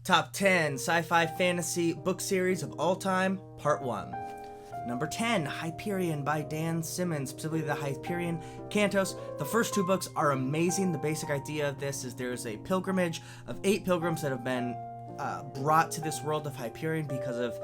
Top 10 Sci-Fi Fantasy Book Series of All Time, Part 1. Number 10, Hyperion by Dan Simmons, specifically the Hyperion Cantos. The first two books are amazing. The basic idea of this is there's a pilgrimage of 8 pilgrims that have been brought to this world of Hyperion because of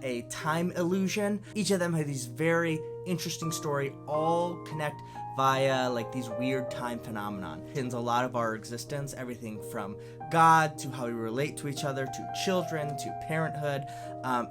a time illusion. Each of them have these very interesting story, all connect via like these weird time phenomenon. It's a lot of our existence, everything from God to how we relate to each other, to children, to parenthood.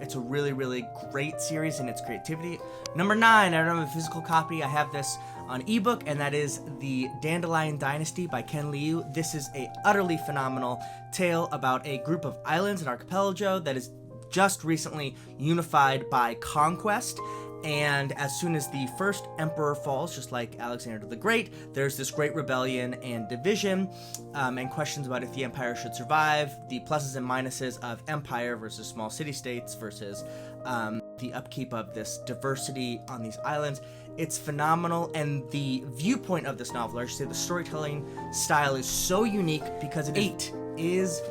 It's a really, really great series in its creativity. Number 9, I don't have a physical copy. I have this on ebook, and that is The Dandelion Dynasty by Ken Liu. This is a utterly phenomenal tale about a group of islands, an archipelago that is just recently unified by conquest. And as soon as the first emperor falls, just like Alexander the Great, there's this great rebellion and division, and questions about if the empire should survive, the pluses and minuses of empire versus small city-states versus the upkeep of this diversity on these islands. It's phenomenal, and the viewpoint of this novel, or I should say the storytelling style, is so unique because it is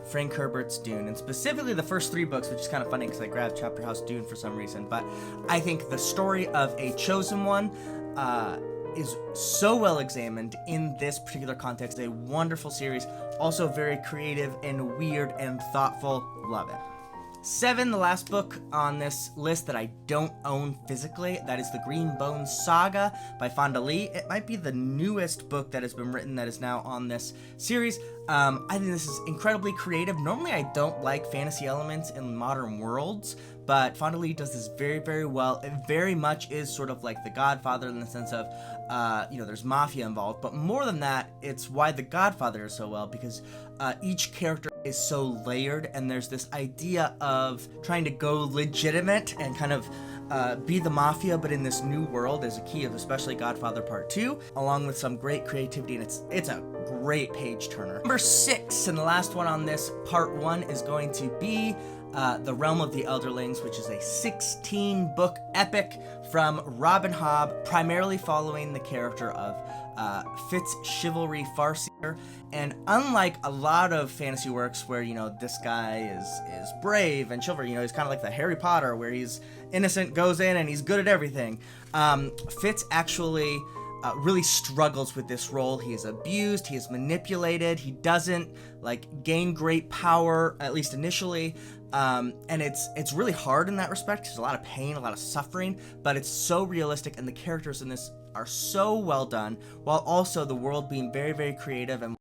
Frank Herbert's Dune, and specifically the first 3 books, which is kind of funny because I grabbed Chapter House Dune for some reason, but I think the story of a chosen one is so well examined in this particular context. A wonderful series, also very creative and weird and thoughtful. Love it. 7, the last book on this list that I don't own physically, that is the Green Bones Saga by Fonda Lee. It might be the newest book that has been written that is now on this series. I think this is incredibly creative. Normally I don't like fantasy elements in modern worlds, but Fonda Lee does this very, very well. It very much is sort of like The Godfather in the sense of, there's mafia involved, but more than that, it's why The Godfather is so well, because each character is so layered, and there's this idea of trying to go legitimate and kind of be the mafia, but in this new world is a key of especially Godfather Part 2, along with some great creativity, and it's a great page turner. Number 6, and the last one on this Part 1, is going to be The Realm of the Elderlings, which is a 16-book epic from Robin Hobb, primarily following the character of Fitz Chivalry Farseer. And unlike a lot of fantasy works where, this guy is brave and chivalry, he's kind of like the Harry Potter where he's innocent, goes in, and he's good at everything. Fitz actually really struggles with this role. He is abused, he is manipulated, he doesn't gain great power, at least initially, and it's really hard in that respect. There's a lot of pain, a lot of suffering, but it's so realistic, and the characters in this are so well done, while also the world being very, very creative and